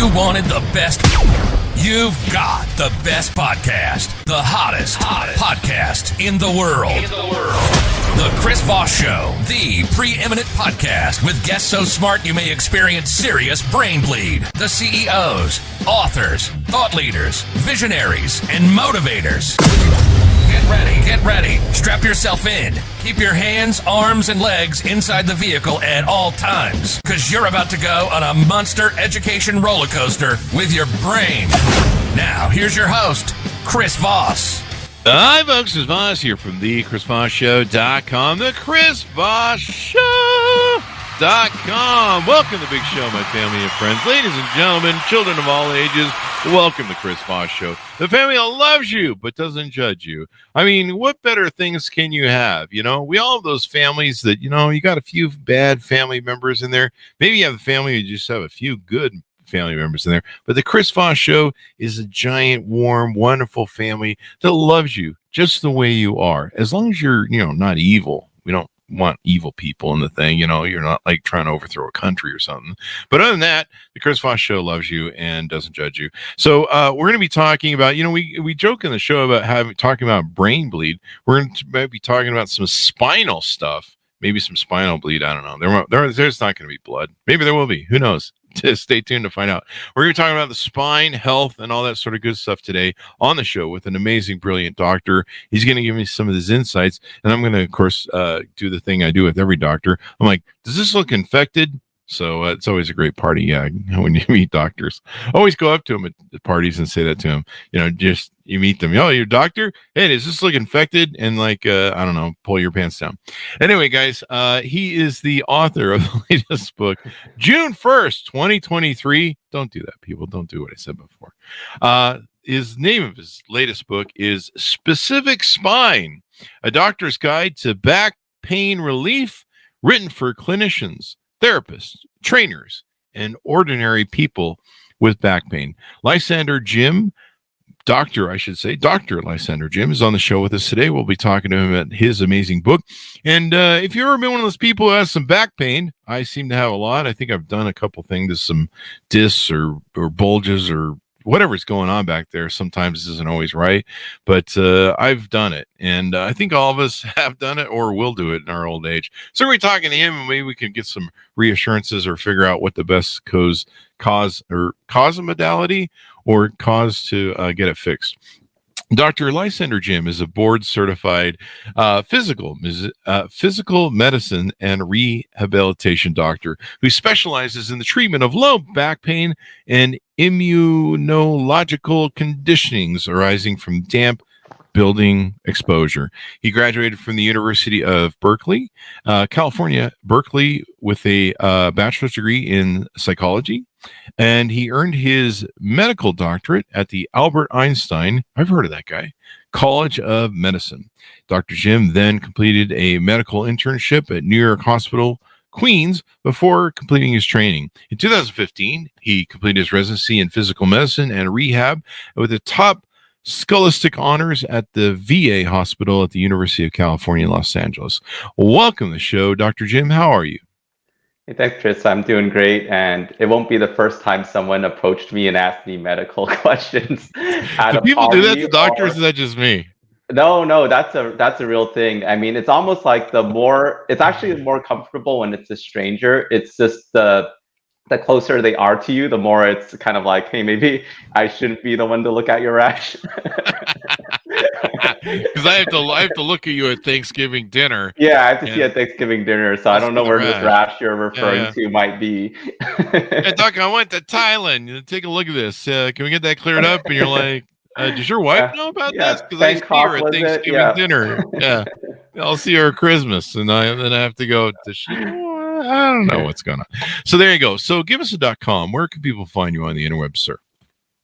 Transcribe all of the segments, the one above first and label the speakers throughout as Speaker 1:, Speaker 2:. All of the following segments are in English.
Speaker 1: You wanted the best. You've got the best podcast. The hottest podcast in the world. The Chris Voss Show, the preeminent podcast with guests so smart you may experience serious brain bleed. The CEOs, authors, thought leaders, visionaries, and motivators. Get ready. Strap yourself in. Keep your hands, arms, and legs inside the vehicle at all times, because you're about to go on a monster education roller coaster with your brain. Now, here's your host, Chris Voss.
Speaker 2: Hi, folks. It's Voss here from the ChrisVossShow.com. The ChrisVossShow.com. Welcome to the big show, my family and friends. Ladies and gentlemen, children of all ages, welcome to Chris Voss Show. The family that loves you but doesn't judge you. I mean, what better things can you have? You know, we all have those families that, you know, you got a few bad family members in there. Maybe you have a family you just have a few good family members in there. But the Chris Voss Show is a giant, warm, wonderful family that loves you just the way you are. As long as you're, you know, not evil. We don't want evil people in the thing. You know, you're not like trying to overthrow a country or something. But other than that, the Chris Voss Show loves you and doesn't judge you. So we're going to be talking about, you know, we joke in the show about talking about brain bleed. We're going to be talking about some spinal stuff. Maybe some spinal bleed. I don't know. There's not going to be blood. Maybe there will be. Who knows? Stay tuned to find out. We're going to be talking about the spine, health, and all that sort of good stuff today on the show with an amazing, brilliant doctor. He's going to give me some of his insights, and I'm going to, of course, do the thing I do with every doctor. I'm like, does this look infected? So it's always a great party, yeah, when you meet doctors. Always go up to them at parties and say that to them. You know, just you meet them. Oh, you're a doctor? Hey, does this look infected? And like, I don't know, pull your pants down. Anyway, guys, he is the author of the latest book, June 1st, 2023. Don't do that, people. Don't do what I said before. His name of his latest book is Specific Spine, A Doctor's Guide to Back Pain Relief, written for clinicians, therapists, trainers, and ordinary people with back pain. Lysander Jim, Dr. Lysander Jim is on the show with us today. We'll be talking to him about his amazing book. And if you've ever been one of those people who has some back pain, I seem to have a lot. I think I've done a couple things, some discs or bulges or whatever's going on back there. Sometimes isn't always right, but I've done it, and I think all of us have done it or will do it in our old age. So we're talking to him, and maybe we can get some reassurances or figure out what the best cause a modality or cause to get it fixed. Dr. Lysander Jim is a board-certified physical medicine and rehabilitation doctor who specializes in the treatment of low back pain and immunological conditionings arising from damp building exposure. He graduated from the University of Berkeley, California, Berkeley, with a bachelor's degree in psychology. And he earned his medical doctorate at the Albert Einstein, I've heard of that guy, College of Medicine. Dr. Jim then completed a medical internship at New York Hospital, Queens, before completing his training. In 2015, he completed his residency in physical medicine and rehab with the top scholastic honors at the VA hospital at the University of California, Los Angeles. Welcome to the show, Dr. Jim. How are you?
Speaker 3: Hey, thanks, Chris. I'm doing great, and it won't be the first time someone approached me and asked me medical questions.
Speaker 2: Do people do that to doctors? Or is that just me?
Speaker 3: No, that's a real thing. I mean, it's almost like it's actually more comfortable when it's a stranger. It's just the closer they are to you, the more it's kind of like, hey, maybe I shouldn't be the one to look at your rash.
Speaker 2: Because I have to look at you at Thanksgiving dinner.
Speaker 3: Yeah, I have to see at Thanksgiving dinner, so I don't know where this rash you're referring to might be.
Speaker 2: Hey, Doc, I went to Thailand. Take a look at this. Can we get that cleared up? And you're like, does your wife know about this? Because I see her at Thanksgiving dinner. Yeah, I'll see her at Christmas, and then I have to go to. I don't know what's going on. So there you go. So give us a .com. Where can people find you on the interweb, sir?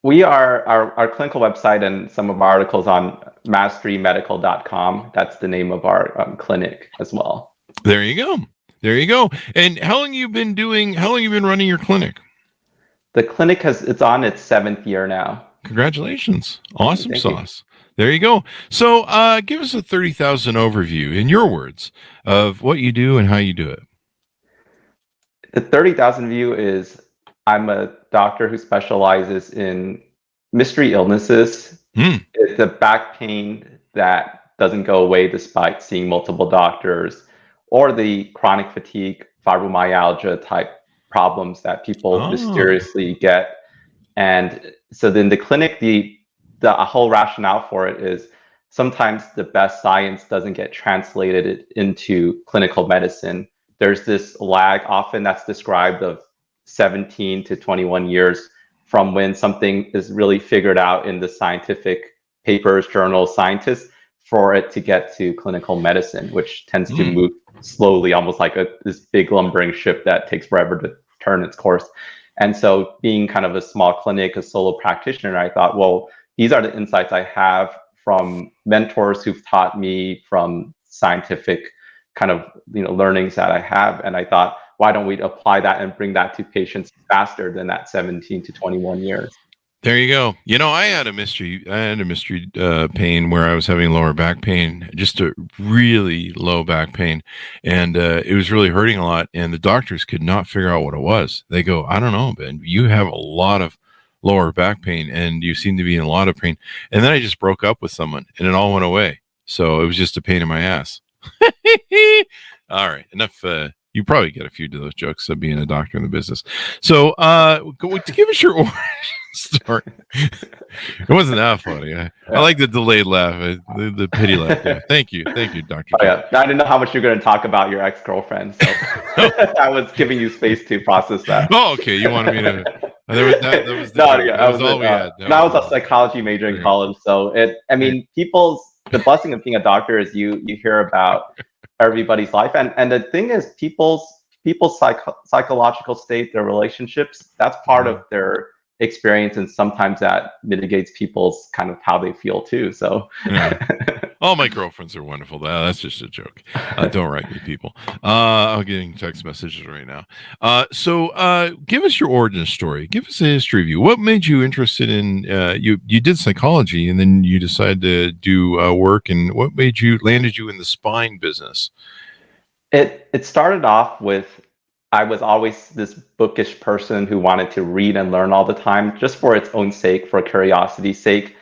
Speaker 3: We are our clinical website and some of our articles on masterymedical.com. That's the name of our clinic as well.
Speaker 2: There you go. And how long you been running your clinic?
Speaker 3: The clinic it's on its 7th year now.
Speaker 2: Congratulations. Awesome
Speaker 3: Thank
Speaker 2: sauce. You. There you go. So give us a 30,000 overview in your words of what you do and how you do it.
Speaker 3: The 30,000 view is I'm a doctor who specializes in mystery illnesses. It's a back pain that doesn't go away despite seeing multiple doctors, or the chronic fatigue, fibromyalgia type problems that people mysteriously get. And so then the clinic, the whole rationale for it is sometimes the best science doesn't get translated into clinical medicine. There's this lag often that's described of 17 to 21 years from when something is really figured out in the scientific papers, journals, scientists, for it to get to clinical medicine, which tends to move slowly, almost like this big lumbering ship that takes forever to turn its course. And so being kind of a small clinic, a solo practitioner, I thought, well, these are the insights I have from mentors who've taught me, from scientific kind of learnings that I have. And I thought, why don't we apply that and bring that to patients faster than that 17 to 21 years?
Speaker 2: There you go. I had a mystery pain where I was having lower back pain, just a really low back pain. And it was really hurting a lot. And the doctors could not figure out what it was. They go, I don't know, Ben, you have a lot of lower back pain and you seem to be in a lot of pain. And then I just broke up with someone and it all went away. So it was just a pain in my ass. All right. Enough. You probably get a few of those jokes of being a doctor in the business. So give us your origin story. It wasn't that funny. I like the delayed laugh, the pity laugh. Yeah. Thank you, Dr.
Speaker 3: Yeah. I didn't know how much you're going to talk about your ex-girlfriend, so I was giving you space to process that.
Speaker 2: Oh, okay. You wanted me to... That was all we had.
Speaker 3: I was a psychology major in college, so the blessing of being a doctor is you hear about everybody's life, and the thing is, people's psychological state, their relationships, that's part of their experience, and sometimes that mitigates people's kind of how they feel too. So
Speaker 2: all my girlfriends are wonderful. That's just a joke. Don't write me, people. I'm getting text messages right now. So give us your origin story. Give us a history of you. What made you interested in you did psychology and then you decided to do work, and what landed you in the spine business?
Speaker 3: It started off with, I was always this bookish person who wanted to read and learn all the time, just for its own sake, for curiosity's sake.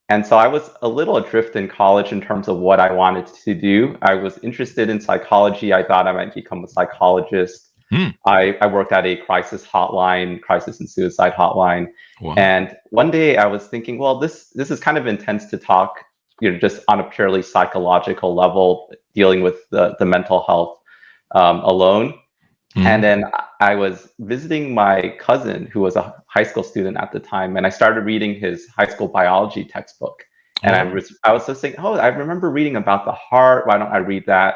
Speaker 3: And so I was a little adrift in college in terms of what I wanted to do. I was interested in psychology. I thought I might become a psychologist. I worked at a crisis and suicide hotline. Wow. And one day I was thinking, well, this is kind of intense to talk, just on a purely psychological level, dealing with the mental health alone. And then I was visiting my cousin, who was a high school student at the time, and I started reading his high school biology textbook. And I was just saying, I remember reading about the heart. Why don't I read that?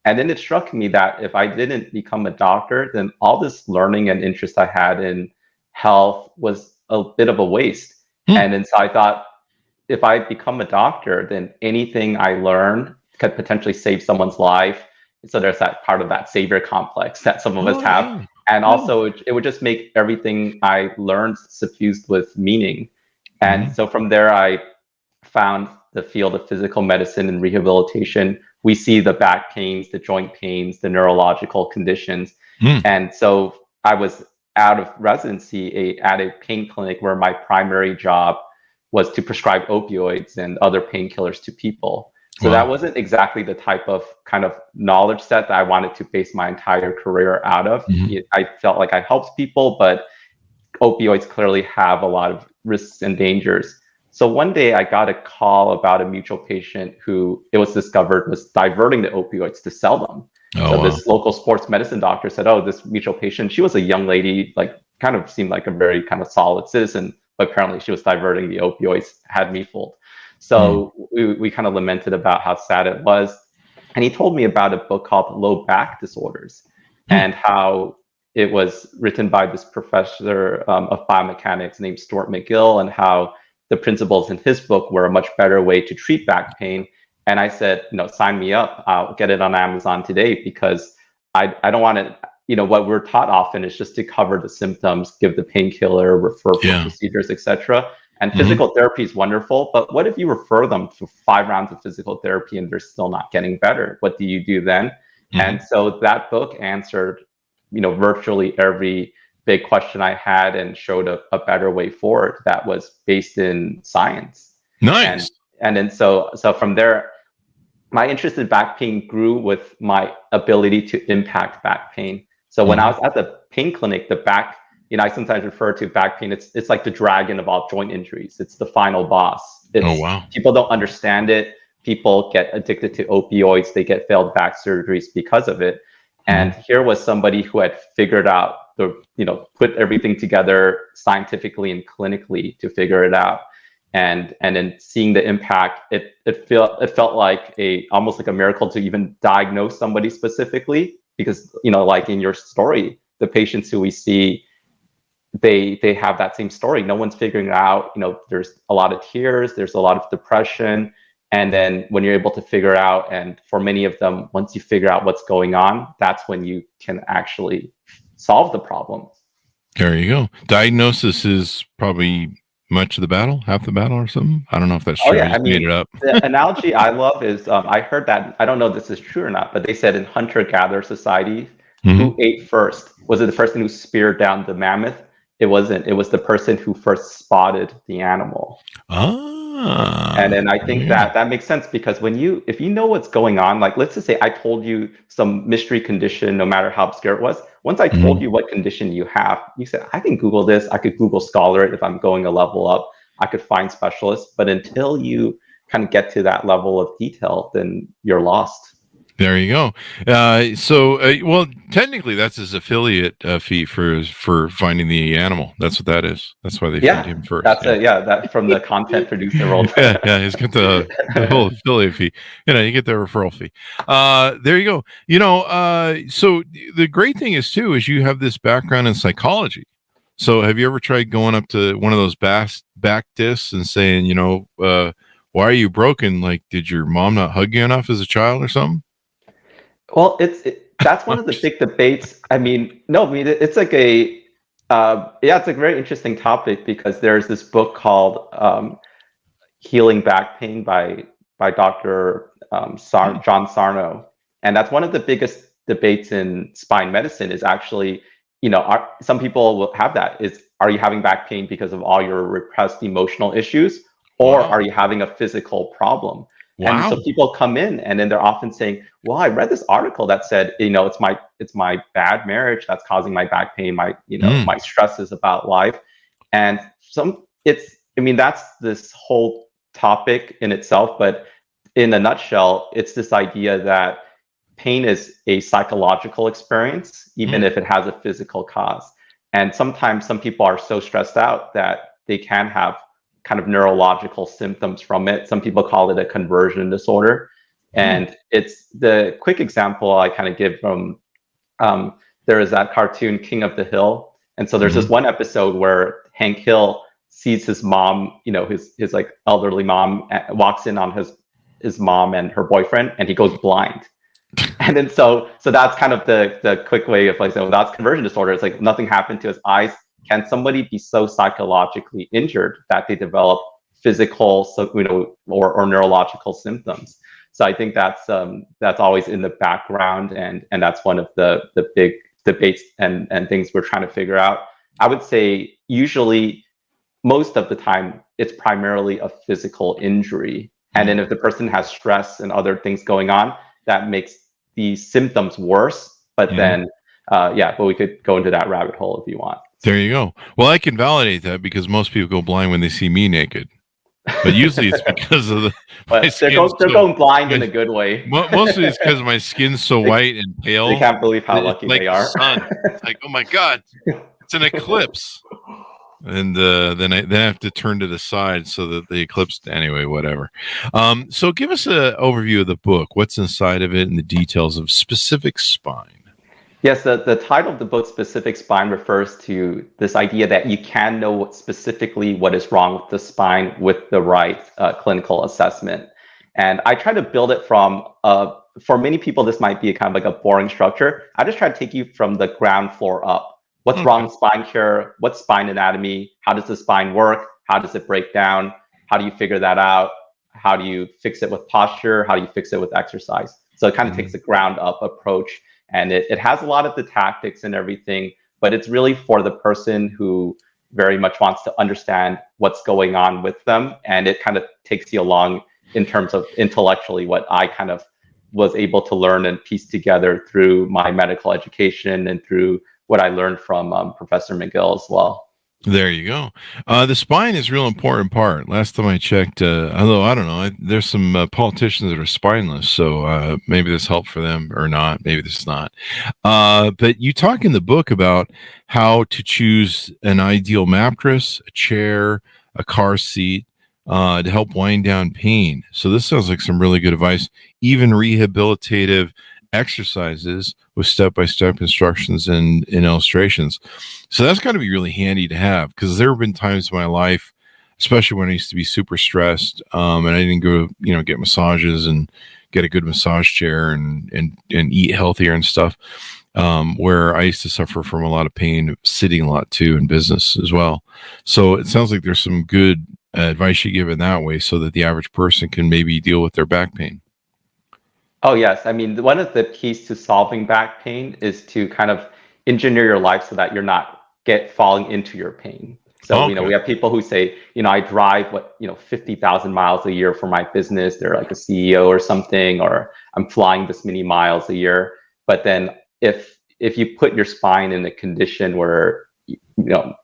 Speaker 3: And then it struck me that if I didn't become a doctor, then all this learning and interest I had in health was a bit of a waste. And then so I thought, if I become a doctor, then anything I learn could potentially save someone's life. So there's that part of that savior complex that some of us have. And also it would just make everything I learned suffused with meaning. And so from there, I found the field of physical medicine and rehabilitation. We see the back pains, the joint pains, the neurological conditions. And so I was out of residency at a pain clinic where my primary job was to prescribe opioids and other painkillers to people. So that wasn't exactly the type of kind of knowledge set that I wanted to base my entire career out of. I felt like I helped people, but opioids clearly have a lot of risks and dangers. So one day I got a call about a mutual patient who it was discovered was diverting the opioids to sell them. This local sports medicine doctor said, this mutual patient, she was a young lady, like kind of seemed like a very kind of solid citizen, but apparently she was diverting the opioids, had me fooled. So we kind of lamented about how sad it was. And he told me about a book called Low Back Disorders and how it was written by this professor of biomechanics named Stuart McGill, and how the principles in his book were a much better way to treat back pain. And I said, sign me up. I'll get it on Amazon today, because I don't want to, what we're taught often is just to cover the symptoms, give the painkiller, refer for procedures, etc. And physical therapy is wonderful, but what if you refer them to 5 rounds of physical therapy and they're still not getting better? What do you do then? And so that book answered, virtually every big question I had and showed a better way forward that was based in science.
Speaker 2: Nice.
Speaker 3: And then so from there, my interest in back pain grew with my ability to impact back pain. So when I was at the pain clinic, the back, I sometimes refer to back pain. It's like the dragon of all joint injuries. It's the final boss.
Speaker 2: Wow.
Speaker 3: People don't understand it. People get addicted to opioids. They get failed back surgeries because of it. And here was somebody who had figured out put everything together scientifically and clinically to figure it out. And then seeing the impact, it felt like almost like a miracle to even diagnose somebody specifically, because like in your story, the patients who we see, they have that same story. No one's figuring it out. There's a lot of tears, there's a lot of depression, and then when you're able to figure out, and for many of them, once you figure out what's going on, that's when you can actually solve the problem.
Speaker 2: There you go. Diagnosis is probably much of the battle, half the battle or something. I don't know if that's true. I made it up.
Speaker 3: The analogy I love is I heard that, I don't know if this is true or not, but they said in hunter-gatherer society, who ate first? Was it the person who speared down the mammoth? It wasn't. It was the person who first spotted the animal. And then I think that makes sense, because if you know what's going on, like let's just say I told you some mystery condition, no matter how obscure it was. Once I told you what condition you have, you said, I can Google this. I could Google Scholar it if I'm going a level up. I could find specialists. But until you kind of get to that level of detail, then you're lost.
Speaker 2: There you go. Well, technically, that's his affiliate fee for finding the animal. That's what that is. That's why they feed him first.
Speaker 3: That's it. Yeah, that from the content producer world.
Speaker 2: He's got the whole affiliate fee. You get the referral fee. There you go. So the great thing is you have this background in psychology. So have you ever tried going up to one of those back discs and saying, why are you broken? Like, did your mom not hug you enough as a child or something?
Speaker 3: Well, that's one of the big debates. It's like it's a very interesting topic, because there's this book called Healing Back Pain by Dr. John Sarno. And that's one of the biggest debates in spine medicine is actually, some people will have that are you having back pain because of all your repressed emotional issues, or are you having a physical problem? Wow. And so people come in and then they're often saying, well, I read this article that said, it's my bad marriage that's causing my back pain, my stresses about life. And that's this whole topic in itself. But in a nutshell, it's this idea that pain is a psychological experience, even if it has a physical cause. And sometimes some people are so stressed out that they can have kind of neurological symptoms from it. Some people call it a conversion disorder. And it's the quick example I kind of give from, there is that cartoon King of the Hill. And so there's this one episode where Hank Hill sees his mom, his like elderly mom, walks in on his mom and her boyfriend, and he goes blind. And then so that's kind of the quick way of like saying, well, that's conversion disorder. It's like nothing happened to his eyes. Can somebody be so psychologically injured that they develop physical, or neurological symptoms? So I think that's always in the background, and that's one of the big debates and things we're trying to figure out. I would say usually, most of the time, it's primarily a physical injury, and then if the person has stress and other things going on, that makes these symptoms worse. But then, but we could go into that rabbit hole if you want.
Speaker 2: There you go. Well, I can validate that, because most people go blind when they see me naked. But usually it's because of
Speaker 3: they're going blind in a good way.
Speaker 2: Mostly it's because my skin's so white and pale.
Speaker 3: They can't believe how lucky they are.
Speaker 2: Sun. It's like, oh my God, it's an eclipse. And then I have to turn to the side so that the eclipse. Anyway, whatever. So give us an overview of the book. What's inside of it and the details of Specific Spine.
Speaker 3: Yes, the title of the book, Specific Spine, refers to this idea that you can know specifically what is wrong with the spine with the right clinical assessment. And I try to build it from, for many people, this might be kind of like a boring structure. I just try to take you from the ground floor up. What's wrong with spine care? What's spine anatomy? How does the spine work? How does it break down? How do you figure that out? How do you fix it with posture? How do you fix it with exercise? So it kind of takes a ground up approach. And it has a lot of the tactics and everything, but it's really for the person who very much wants to understand what's going on with them. And it kind of takes you along in terms of intellectually what I kind of was able to learn and piece together through my medical education and through what I learned from Professor McGill as well.
Speaker 2: There you go. The spine is a real important part. Last time I checked, although I don't know, there's some politicians that are spineless, so maybe this helped for them or not. Maybe this is not. But you talk in the book about how to choose an ideal mattress, a chair, a car seat to help wind down pain. So this sounds like some really good advice. Even rehabilitative exercises with step-by-step instructions and illustrations. So that's got to be really handy to have, because there have been times in my life, especially when I used to be super stressed, and I didn't go, get massages and get a good massage chair and eat healthier and stuff, where I used to suffer from a lot of pain, sitting a lot too, in business as well. So it sounds like there's some good advice you give in that way, so that the average person can maybe deal with their back pain.
Speaker 3: Oh, yes. I mean, one of the keys to solving back pain is to kind of engineer your life so that you're not falling into your pain. So,
Speaker 2: Okay.
Speaker 3: We have people who say, I drive 50,000 miles a year for my business. They're like a CEO or something, or I'm flying this many miles a year. But then if you put your spine in a condition where,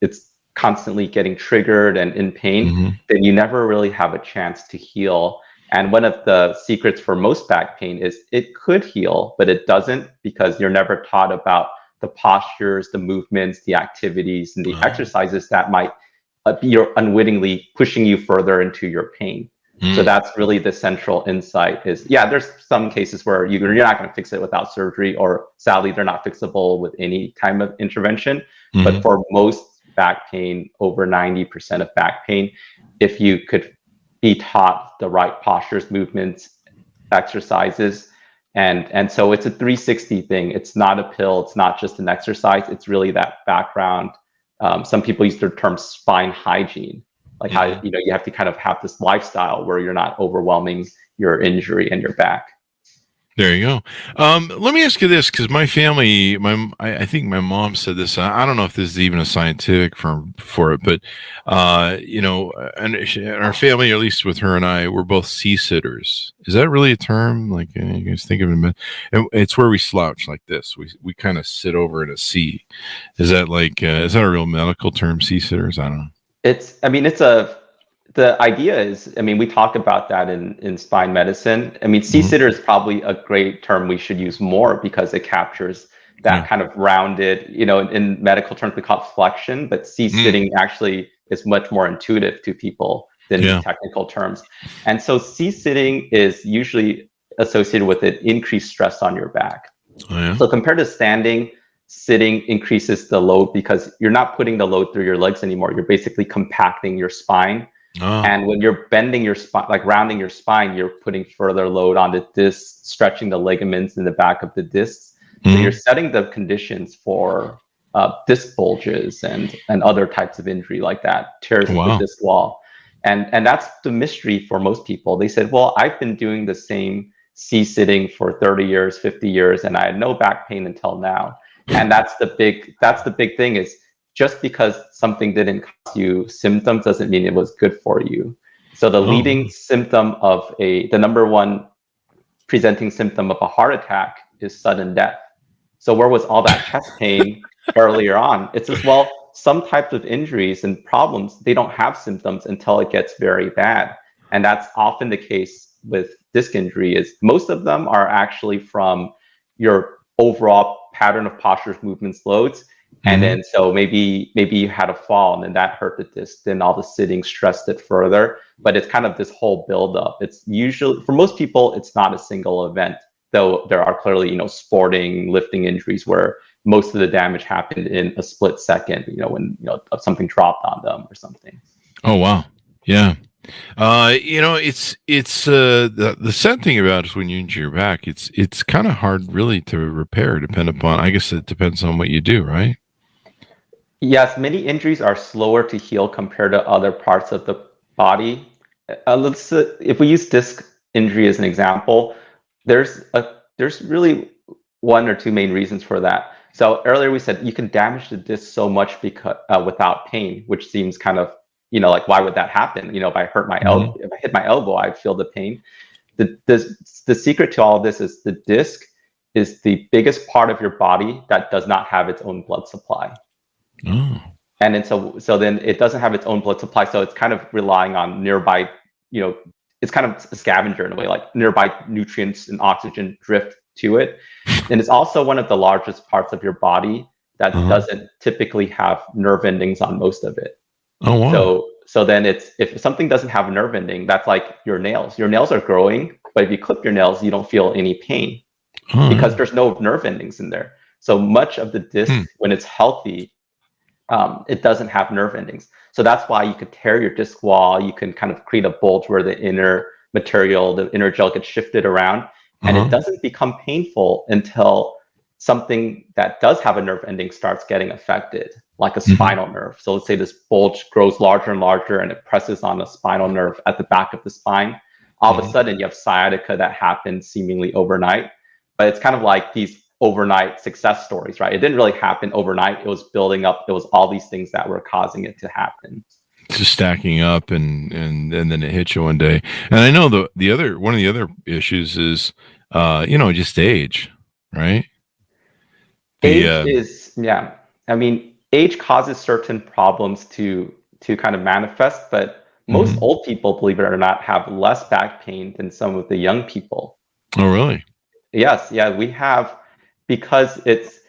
Speaker 3: it's constantly getting triggered and in pain, then you never really have a chance to heal. And one of the secrets for most back pain is it could heal, but it doesn't, because you're never taught about the postures, the movements, the activities, and the exercises that might be unwittingly pushing you further into your pain. So that's really the central insight is, there's some cases where you're not going to fix it without surgery, or sadly, they're not fixable with any kind of intervention. But for most back pain, over 90% of back pain, if you could be taught the right postures, movements, exercises. And so it's a 360 thing. It's not a pill. It's not just an exercise. It's really that background. Some people use the term spine hygiene, like how, you have to kind of have this lifestyle where you're not overwhelming your injury and your back.
Speaker 2: There you go. Let me ask you this, because my family, I think my mom said this. I don't know if this is even a scientific term for it, but and our family, or at least with her and I, we're both C-sitters. Is that really a term? Like, you guys think of it? It's where we slouch like this. We kind of sit over in a C. Is that is that a real medical term, C-sitters? I don't know.
Speaker 3: The idea is, we talk about that in spine medicine. C-sitter is probably a great term we should use more, because it captures that kind of rounded, in medical terms, we call it flexion, but C-sitting actually is much more intuitive to people than the technical terms. And so C-sitting is usually associated with an increased stress on your back. So compared to standing, sitting increases the load, because you're not putting the load through your legs anymore. You're basically compacting your spine. And when you're bending your spine, like rounding your spine, you're putting further load on the discs, stretching the ligaments in the back of the discs. So you're setting the conditions for disc bulges and other types of injury like that, tears of the disc wall. And that's the mystery for most people. They said, well, I've been doing the same C-sitting for 30 years, 50 years, and I had no back pain until now. And that's the big thing is, just because something didn't cause you symptoms doesn't mean it was good for you. So the leading symptom of the number one presenting symptom of a heart attack is sudden death. So where was all that chest pain earlier on? It's as well, some types of injuries and problems, they don't have symptoms until it gets very bad. And that's often the case with disc injury, is most of them are actually from your overall pattern of postures, movements, loads. And then so maybe you had a fall and then that hurt the disc, then all the sitting stressed it further. But it's kind of this whole buildup. It's usually, for most people, it's not a single event, though there are clearly, sporting, lifting injuries where most of the damage happened in a split second, when something dropped on them or something.
Speaker 2: Oh, wow. Yeah. It's the sad thing about it is when you injure your back, it's kind of hard really to repair, I guess it depends on what you do, right?
Speaker 3: Yes, many injuries are slower to heal compared to other parts of the body. If we use disc injury as an example, there's really one or two main reasons for that. So earlier we said you can damage the disc so much because without pain, which seems kind of, like, why would that happen? If I hurt my elbow, if I hit my elbow, I'd feel the pain. The secret to all of this is the disc is the biggest part of your body that does not have its own blood supply.
Speaker 2: Oh.
Speaker 3: And then so then it doesn't have its own blood supply, so it's kind of relying on nearby, it's kind of a scavenger in a way, like nearby nutrients and oxygen drift to it. And it's also one of the largest parts of your body that doesn't typically have nerve endings on most of it.
Speaker 2: Oh, wow.
Speaker 3: So then if something doesn't have a nerve ending, that's like your nails. Your nails are growing, but if you clip your nails, you don't feel any pain because there's no nerve endings in there. So much of the disc, when it's healthy, it doesn't have nerve endings. So that's why you could tear your disc wall. You can kind of create a bulge where the inner material, the inner gel gets shifted around, and it doesn't become painful until something that does have a nerve ending starts getting affected, like a spinal nerve. So let's say this bulge grows larger and larger and it presses on a spinal nerve at the back of the spine. All of a sudden you have sciatica that happens seemingly overnight, but it's kind of like these overnight success stories, right? It didn't really happen overnight. It was building up. It was all these things that were causing it to happen.
Speaker 2: Just stacking up and then it hits you one day. And I know one of the other issues is, just age, right?
Speaker 3: Age causes certain problems to kind of manifest, but most old people, believe it or not, have less back pain than some of the young people.
Speaker 2: Oh, really?
Speaker 3: Yes. Yeah, we have, because it's,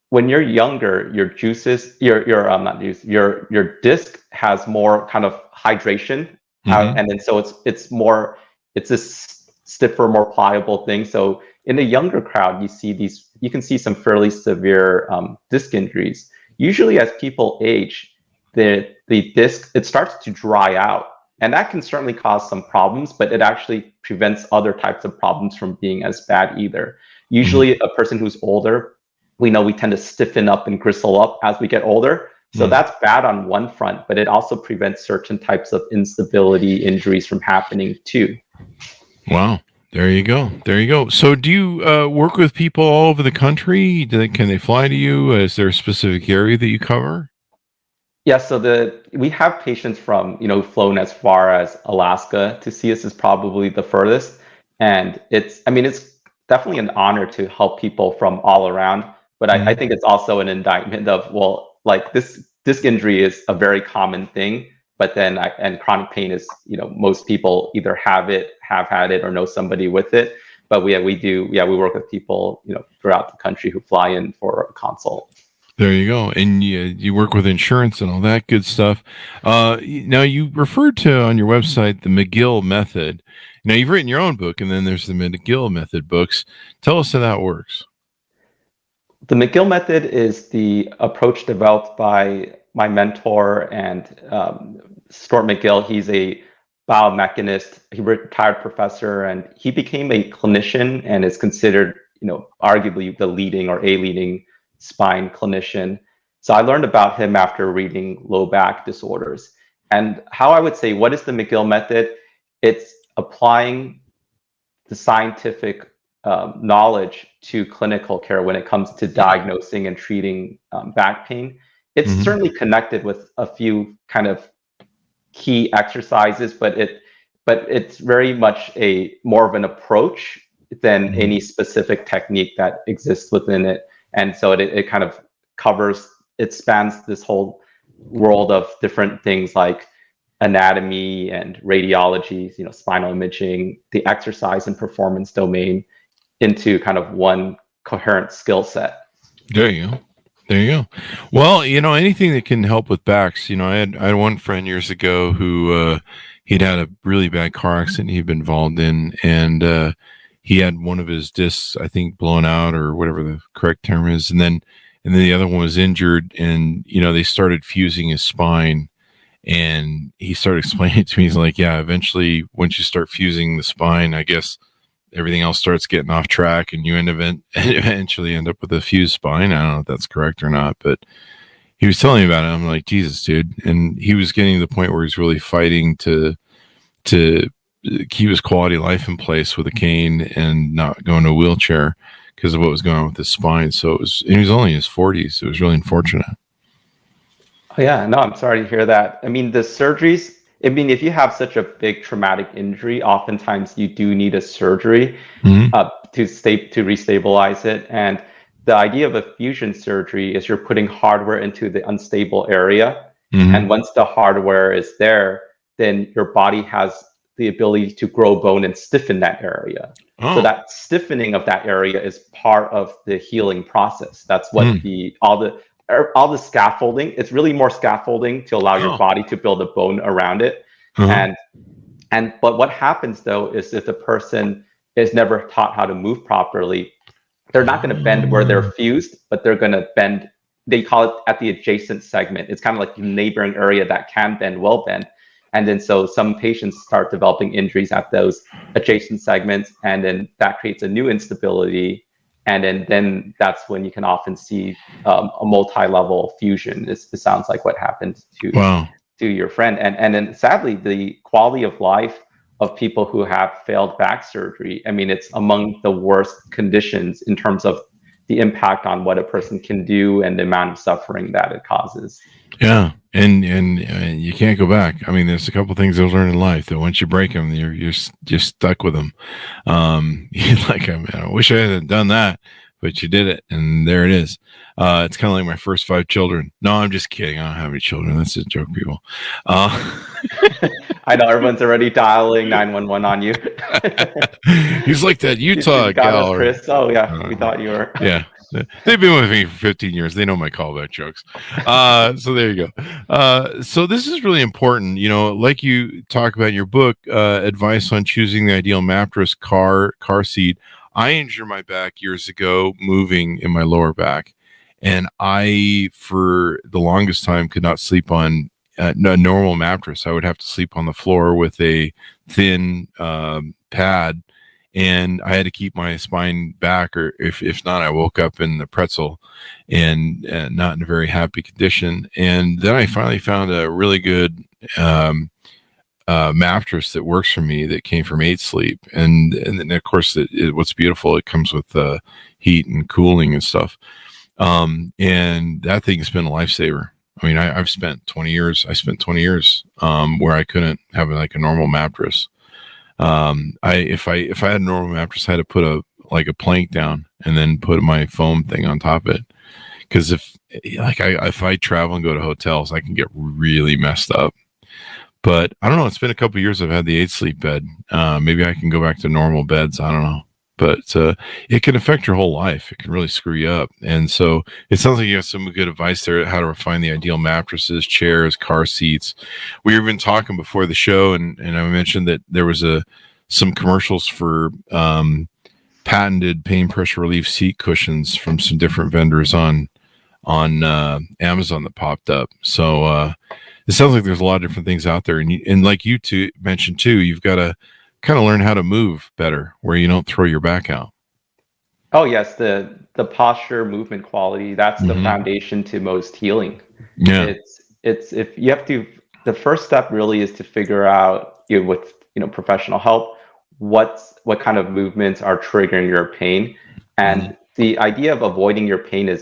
Speaker 3: when you're younger, your juices, your disc has more kind of hydration, and then so it's this stiffer, more pliable thing. So in a younger crowd, you can see some fairly severe disc injuries. Usually, as people age, the disc, it starts to dry out, and that can certainly cause some problems, but it actually prevents other types of problems from being as bad either. Usually, a person who's older, we know we tend to stiffen up and gristle up as we get older. So that's bad on one front, but it also prevents certain types of instability injuries from happening too.
Speaker 2: Wow. There you go. So do you work with people all over the country? Can they fly to you? Is there a specific area that you cover?
Speaker 3: Yeah, so we have patients from, flown as far as Alaska. To see us is probably the furthest. And it's definitely an honor to help people from all around. But I think it's also an indictment of, this disc injury is a very common thing, but then and chronic pain is, most people either have had it, or know somebody with it. But we work with people, throughout the country who fly in for a consult.
Speaker 2: There you go. And you work with insurance and all that good stuff. Now, you referred to on your website the McGill method. Now, you've written your own book, and then there's the McGill method books. Tell us how that works.
Speaker 3: The McGill method is the approach developed by my mentor and Stuart McGill. He's a biomechanist, he retired professor, and he became a clinician and is considered, arguably the leading or a leading spine clinician. So I learned about him after reading low back disorders. And how I would say, what is the McGill method? It's applying the scientific knowledge to clinical care when it comes to diagnosing and treating back pain. It's certainly connected with a few kind of key exercises, but it's very much more of an approach than any specific technique that exists within it. And so it kind of it spans this whole world of different things like anatomy and radiology, spinal imaging, the exercise and performance domain, into kind of one coherent skill set.
Speaker 2: There you go. Well, anything that can help with backs. I had one friend years ago who he'd had a really bad car accident he'd been involved in, and he had one of his discs, I think, blown out, or whatever the correct term is, and then the other one was injured, and they started fusing his spine. And he started explaining it to me. He's like, yeah, eventually once you start fusing the spine, I guess everything else starts getting off track, and you eventually end up with a fused spine. I don't know if that's correct or not, but he was telling me about it. I'm like, Jesus, dude. And he was getting to the point where he's really fighting to keep his quality of life in place with a cane and not go in a wheelchair, because of what was going on with his spine. So he was only in his 40s. It was really unfortunate.
Speaker 3: Oh, yeah, no, I'm sorry to hear that. I mean, the surgeries, I mean, if you have such a big traumatic injury, oftentimes you do need a surgery
Speaker 2: Mm-hmm.
Speaker 3: to restabilize it. And the idea of a fusion surgery is you're putting hardware into the unstable area.
Speaker 2: Mm-hmm.
Speaker 3: And once the hardware is there, then your body has the ability to grow bone and stiffen that area.
Speaker 2: Oh.
Speaker 3: So that stiffening of that area is part of the healing process. That's what all the scaffolding. It's really more scaffolding to allow your body to build a bone around it.
Speaker 2: Uh-huh.
Speaker 3: But what happens though is if the person is never taught how to move properly, they're not going to bend where they're fused, but they're going to bend. They call it at the adjacent segment. It's kind of like the neighboring area that can bend, will bend. And then so some patients start developing injuries at those adjacent segments, and then that creates a new instability. And then that's when you can often see a multi-level fusion. This sounds like what happened to your friend. And then sadly, the quality of life of people who have failed back surgery, I mean, it's among the worst conditions in terms of the impact on what a person can do and the amount of suffering that it causes.
Speaker 2: Yeah, and you can't go back. I mean, there's a couple things you'll learn in life that once you break them, you're stuck with them. Like, I wish I hadn't done that, but you did it, and there it is. It's kind of like my first 5 children. No, I'm just kidding. I don't have any children. That's a joke, people.
Speaker 3: I know everyone's already dialing 911 on you.
Speaker 2: He's like that Utah gal.
Speaker 3: Chris. Oh yeah, we thought you were.
Speaker 2: Yeah. They've been with me for 15 years. They know my callback jokes. So there you go. So this is really important. You know, like you talk about in your book, advice on choosing the ideal mattress, car seat. I injured my back years ago moving in my lower back. And I, for the longest time, could not sleep on a normal mattress. I would have to sleep on the floor with a thin pad. And I had to keep my spine back, or if not, I woke up in the pretzel and not in a very happy condition. And then I finally found a really good mattress that works for me that came from 8 Sleep. And then, of course, what's beautiful, it comes with heat and cooling and stuff. And that thing has been a lifesaver. I mean, I've spent 20 years. I spent 20 years where I couldn't have like a normal mattress. If I had a normal mattress, I had to put a plank down and then put my foam thing on top of it. Because if I travel and go to hotels, I can get really messed up. But I don't know. It's been a couple of years I've had the 8 Sleep bed. Maybe I can go back to normal beds. I don't know. But it can affect your whole life. It can really screw you up. And so it sounds like you have some good advice there, how to find the ideal mattresses, chairs, car seats. We were even talking before the show, and I mentioned that there was some commercials for patented pain pressure relief seat cushions from some different vendors on Amazon that popped up. So it sounds like there's a lot of different things out there. And like you two mentioned too, you've got to kind of learn how to move better where you don't throw your back out.
Speaker 3: Oh yes, the posture, movement quality, that's the foundation to most healing.
Speaker 2: Yeah.
Speaker 3: It's if you have to, the first step really is to figure out with professional help what kind of movements are triggering your pain. And the idea of avoiding your pain it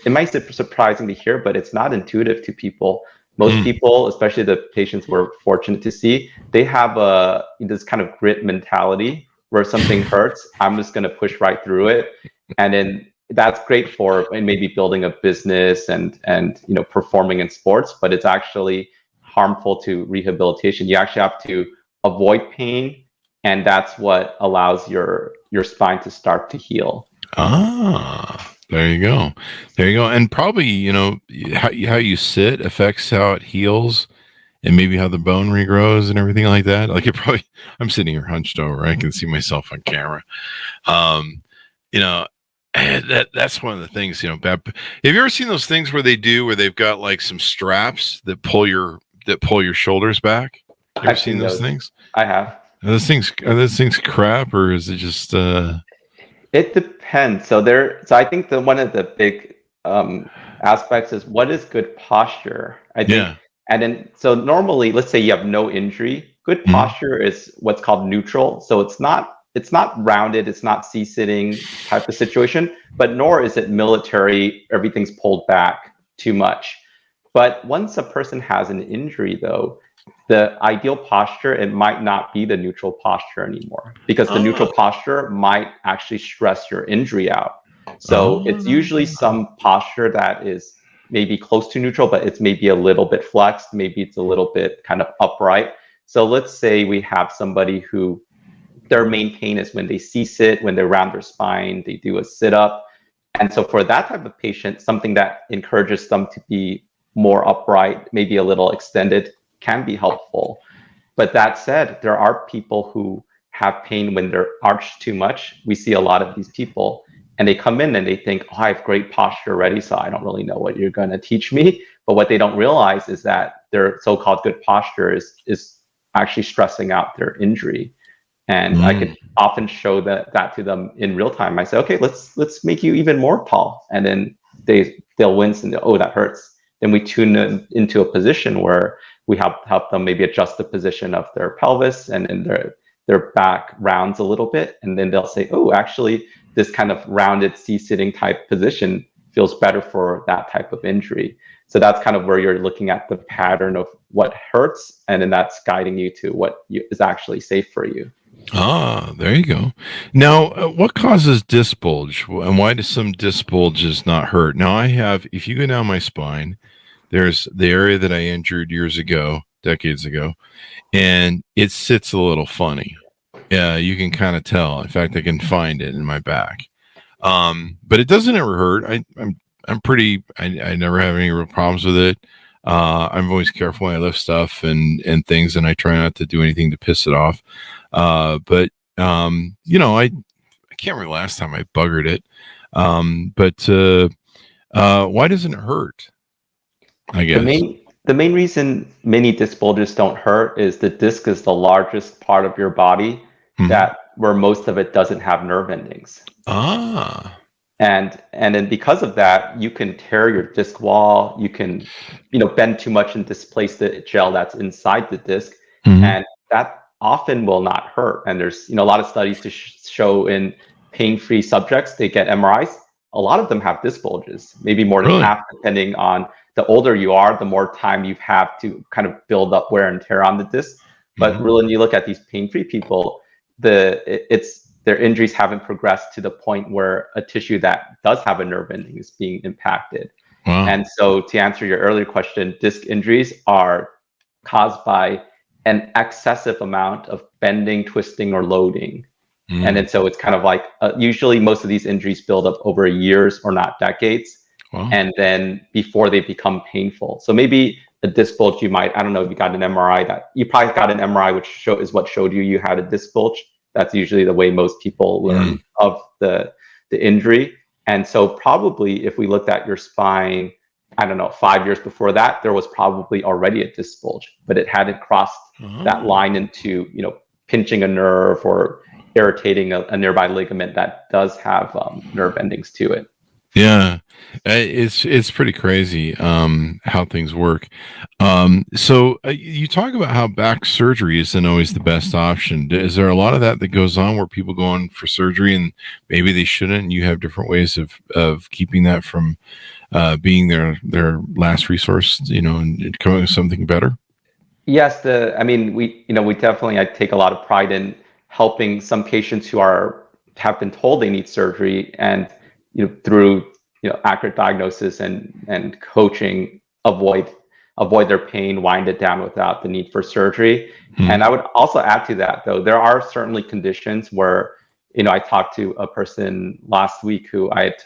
Speaker 3: might be surprising to hear, but it's not intuitive to people. Most people, especially the patients we're fortunate to see, they have this kind of grit mentality where something hurts, I'm just going to push right through it. And then that's great for maybe building a business and performing in sports, but it's actually harmful to rehabilitation. You actually have to avoid pain, and that's what allows your spine to start to heal.
Speaker 2: There you go. And probably, how you sit affects how it heals and maybe how the bone regrows and everything like that. Like I'm sitting here hunched over. I can see myself on camera. That's one of the things, have you ever seen those things where they've got like some straps that pull your shoulders back? Have you ever seen those things?
Speaker 3: I have.
Speaker 2: Are those things crap, or is it just
Speaker 3: It depends. So I think one of the big aspects is what is good posture. I think,
Speaker 2: yeah.
Speaker 3: And then normally, let's say you have no injury. Good posture is what's called neutral. So it's not it's not rounded, it's not C-sitting type of situation, but nor is it military, everything's pulled back too much. But once a person has an injury, though, the ideal posture, it might not be the neutral posture anymore, because the neutral posture might actually stress your injury out. So it's usually some posture that is maybe close to neutral, but it's maybe a little bit flexed, maybe it's a little bit kind of upright. So let's say we have somebody who their main pain is when they C-sit, when they round their spine, they do a sit-up. And so for that type of patient, something that encourages them to be more upright, maybe a little extended, can be helpful. But that said, there are people who have pain when they're arched too much. We see a lot of these people, and they come in and they think, oh, I have great posture already, so I don't really know what you're going to teach me. But what they don't realize is that their so-called good posture is actually stressing out their injury. And I could often show that to them in real time. I say, okay, let's make you even more tall. And then they'll wince and oh, that hurts. Then we tune them into a position where we help them maybe adjust the position of their pelvis, and then their back rounds a little bit. And then they'll say, oh, actually, this kind of rounded C-sitting type position feels better for that type of injury. So that's kind of where you're looking at the pattern of what hurts, and then that's guiding you to what is actually safe for you.
Speaker 2: Ah, there you go. Now, what causes disc bulge, and why do some disc bulges not hurt? Now, if you go down my spine, there's the area that I injured years ago, decades ago, and it sits a little funny. Yeah, you can kind of tell. In fact, I can find it in my back. But it doesn't ever hurt. I never have any real problems with it. I'm always careful when I lift stuff and things, and I try not to do anything to piss it off. But I can't remember the last time I buggered it. But why doesn't it hurt? I guess
Speaker 3: the main reason many disc bulges don't hurt is the disc is the largest part of your body where most of it doesn't have nerve endings. And then because of that, you can tear your disc wall, you can, bend too much and displace the gel that's inside the disc. And that often will not hurt. And there's, a lot of studies to show in pain-free subjects, they get MRIs. A lot of them have disc bulges, maybe more than half, depending on the older you are, the more time you have to kind of build up wear and tear on the disc. But really, when you look at these pain-free people, their injuries haven't progressed to the point where a tissue that does have a nerve ending is being impacted.
Speaker 2: Wow.
Speaker 3: And so to answer your earlier question, disc injuries are caused by an excessive amount of bending, twisting, or loading. And then so it's kind of like, usually most of these injuries build up over years or not decades.
Speaker 2: Wow.
Speaker 3: And then before they become painful. So maybe a disc bulge, I don't know if you got an MRI, you probably got an MRI, which is what showed you had a disc bulge. That's usually the way most people learn of the injury. And so probably if we looked at your spine, I don't know, 5 years before that, there was probably already a disc bulge, but it hadn't crossed that line into, pinching a nerve or irritating a nearby ligament that does have nerve endings to it.
Speaker 2: Yeah, it's pretty crazy how things work. So you talk about how back surgery isn't always the best option. Is there a lot of that goes on where people go in for surgery and maybe they shouldn't, and you have different ways of keeping that from being their last resource, and coming up with something better?
Speaker 3: Yes, we definitely, I take a lot of pride in helping some patients who have been told they need surgery, and through accurate diagnosis and coaching, avoid their pain, wind it down without the need for surgery. And I would also add to that, though, there are certainly conditions where, I talked to a person last week who at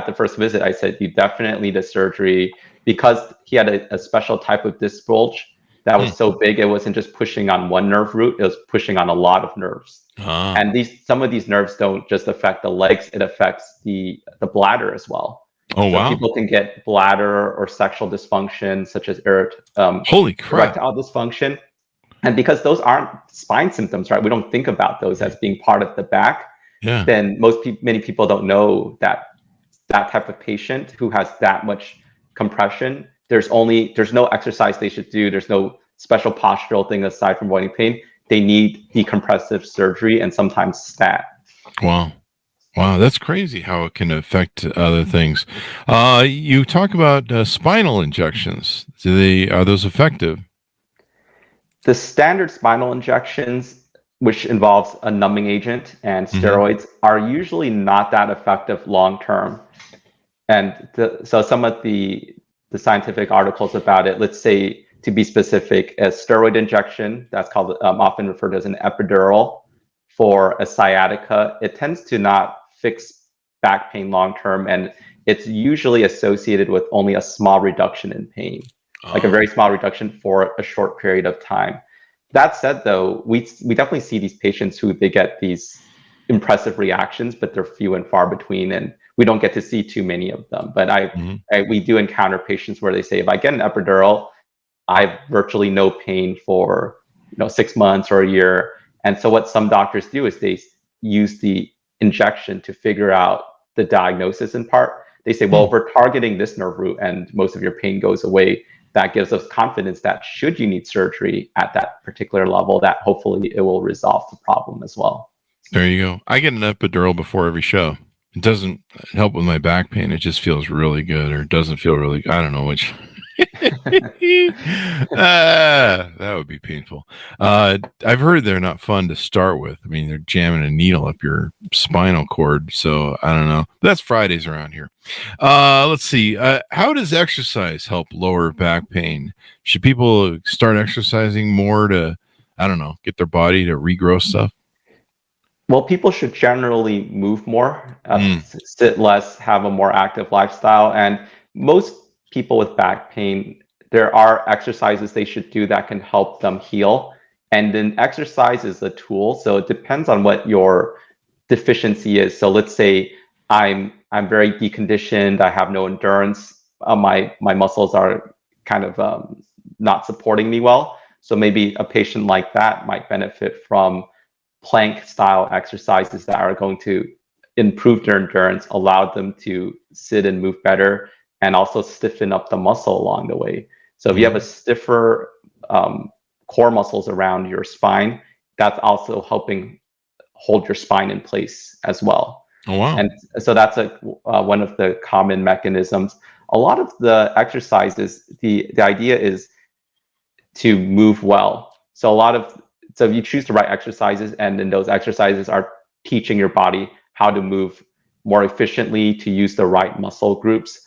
Speaker 3: the first visit, I said, you definitely need a surgery, because he had a special type of disc bulge that was so big, it wasn't just pushing on one nerve root, it was pushing on a lot of nerves. And some of these nerves don't just affect the legs, it affects the bladder as well.
Speaker 2: Oh, wow.
Speaker 3: People can get bladder or sexual dysfunction, such as
Speaker 2: holy crap,
Speaker 3: erectile dysfunction. And because those aren't spine symptoms, right? We don't think about those as being part of the back.
Speaker 2: Yeah.
Speaker 3: Then many people don't know that type of patient who has that much compression, there's no exercise they should do. There's no special postural thing aside from avoiding pain. they need decompressive surgery and sometimes stat.
Speaker 2: Wow. Wow, that's crazy how it can affect other things. You talk about spinal injections. Are those effective?
Speaker 3: The standard spinal injections, which involves a numbing agent and steroids, are usually not that effective long term. And so some of the scientific articles about it, let's say to be specific, a steroid injection, that's called often referred to as an epidural for a sciatica, it tends to not fix back pain long term, and it's usually associated with only a small reduction in pain, like a very small reduction for a short period of time. That said, though, we definitely see these patients who they get these impressive reactions, but they're few and far between, and we don't get to see too many of them. But we do encounter patients where they say, if I get an epidural, I have virtually no pain for 6 months or a year. And so what some doctors do is they use the injection to figure out the diagnosis in part. They say, well, if we're targeting this nerve root and most of your pain goes away, that gives us confidence that should you need surgery at that particular level, that hopefully it will resolve the problem as well.
Speaker 2: There you go. I get an epidural before every show. It doesn't help with my back pain. It just feels really good, or it doesn't feel really good. I don't know which. That would be painful. I've heard they're not fun to start with. I mean, they're jamming a needle up your spinal cord. So I don't know. That's Fridays around here. Let's see. How does exercise help lower back pain? Should people start exercising more to, I don't know, get their body to regrow stuff?
Speaker 3: Well, people should generally move more, sit less, have a more active lifestyle. And most people with back pain, there are exercises they should do that can help them heal. And then exercise is a tool. So it depends on what your deficiency is. So let's say I'm very deconditioned, I have no endurance, my muscles are kind of not supporting me well. So maybe a patient like that might benefit from plank style exercises that are going to improve their endurance, allow them to sit and move better, and also stiffen up the muscle along the way. So if you have a stiffer core muscles around your spine, that's also helping hold your spine in place as well.
Speaker 2: Oh, wow.
Speaker 3: And so that's one of the common mechanisms. A lot of the exercises, the idea is to move well. So if you choose the right exercises, and then those exercises are teaching your body how to move more efficiently, to use the right muscle groups,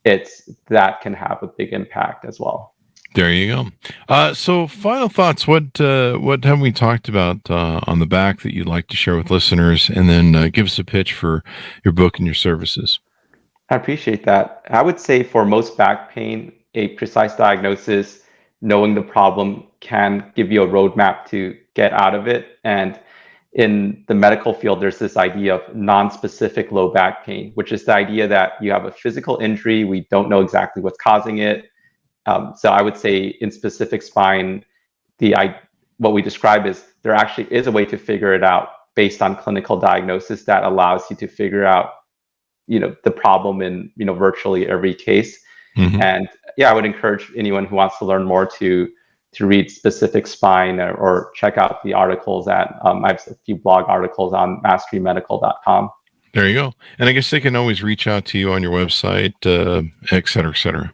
Speaker 3: that can have a big impact as well.
Speaker 2: There you go. So final thoughts. What have we talked about on the back that you'd like to share with listeners? And then give us a pitch for your book and your services.
Speaker 3: I appreciate that. I would say for most back pain, a precise diagnosis, knowing the problem, can give you a roadmap to get out of it. And in the medical field, there's this idea of non-specific low back pain, which is the idea that you have a physical injury, we don't know exactly what's causing it. So I would say in specific spine, what we describe is there actually is a way to figure it out based on clinical diagnosis that allows you to figure out, the problem in, virtually every case. And yeah, I would encourage anyone who wants to learn more to read specific spine or check out the articles I have a few blog articles on masterymedical.com.
Speaker 2: There you go. And I guess they can always reach out to you on your website, et cetera, et cetera.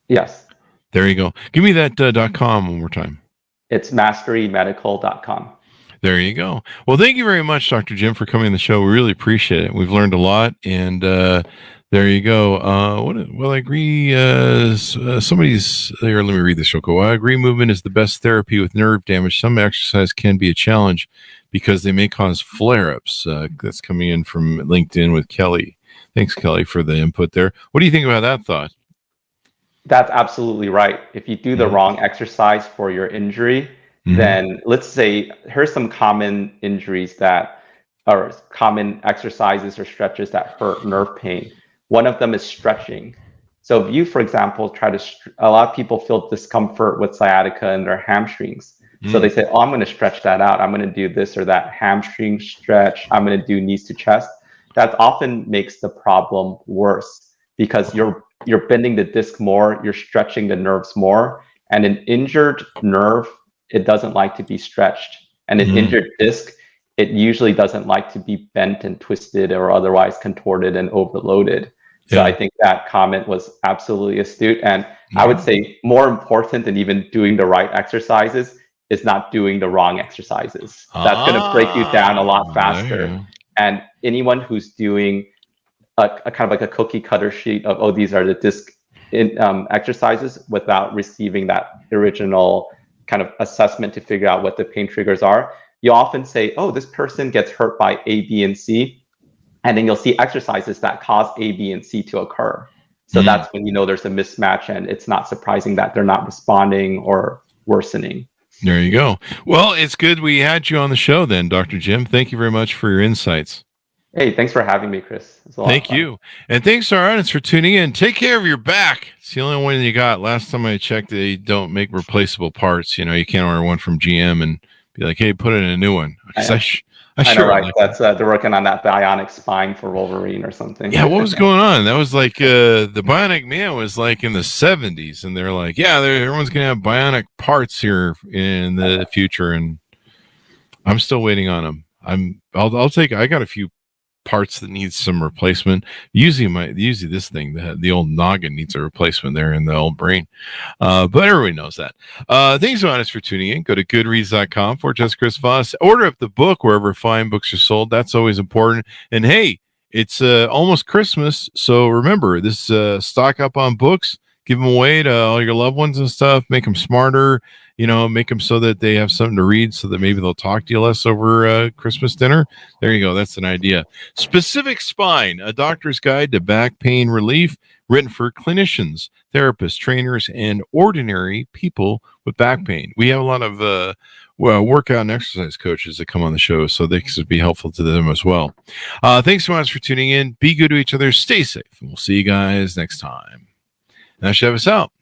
Speaker 3: Yes.
Speaker 2: There you go. Give me that .com one more time.
Speaker 3: It's masterymedical.com.
Speaker 2: There you go. Well, thank you very much, Dr. Jim, for coming on the show. We really appreciate it. We've learned a lot, and there you go. Well, I agree. Somebody's there. Let me read this real quick. Well, I agree. Movement is the best therapy with nerve damage. Some exercise can be a challenge because they may cause flare-ups. That's coming in from LinkedIn with Kelly. Thanks, Kelly, for the input there. What do you think about that thought?
Speaker 3: That's absolutely right. If you do the wrong exercise for your injury, then let's say, here's some common injuries that are common exercises or stretches that hurt nerve pain. One of them is stretching. So if you, for example, a lot of people feel discomfort with sciatica in their hamstrings. So they say, I'm going to stretch that out. I'm going to do this or that hamstring stretch. I'm going to do knees to chest. That often makes the problem worse because you're bending the disc more, you're stretching the nerves more. And an injured nerve, it doesn't like to be stretched. And an injured disc, it usually doesn't like to be bent and twisted or otherwise contorted and overloaded. So I think that comment was absolutely astute. And I would say more important than even doing the right exercises is not doing the wrong exercises. That's going to break you down a lot faster. And anyone who's doing a kind of like a cookie cutter sheet of, oh, these are the disc exercises without receiving that original kind of assessment to figure out what the pain triggers are, you often say, oh, this person gets hurt by A, B, and C. And then you'll see exercises that cause A, B, and C to occur. So that's when you know there's a mismatch, and it's not surprising that they're not responding or worsening.
Speaker 2: There you go. Well, it's good we had you on the show then, Dr. Jim. Thank you very much for your insights.
Speaker 3: Hey, thanks for having me, Chris.
Speaker 2: Thank you. And thanks to our audience for tuning in. Take care of your back. It's the only one you got. Last time I checked, they don't make replaceable parts. You know, you can't order one from GM and be like, hey, put in a new one.
Speaker 3: I know, right? That's they're working on that bionic spine for Wolverine or something.
Speaker 2: Yeah, what was going on? That was like the Bionic Man was like in the 70s, and they're like, yeah, everyone's gonna have bionic parts here in the future, and I'm still waiting on them. I'll take. I got a few parts that need some replacement. Usually this thing, the old noggin needs a replacement there in the old brain. But everybody knows that. Thanks so much for tuning in. Go to goodreads.com for just Chris Voss. Order up the book wherever fine books are sold. That's always important. And hey, it's almost Christmas. So remember this, stock up on books, give them away to all your loved ones and stuff, make them smarter, make them so that they have something to read so that maybe they'll talk to you less over Christmas dinner. There you go. That's an idea. Specific Spine, a doctor's guide to back pain relief, written for clinicians, therapists, trainers, and ordinary people with back pain. We have a lot of workout and exercise coaches that come on the show, so this could be helpful to them as well. Thanks so much for tuning in. Be good to each other. Stay safe. And we'll see you guys next time. That should have us out.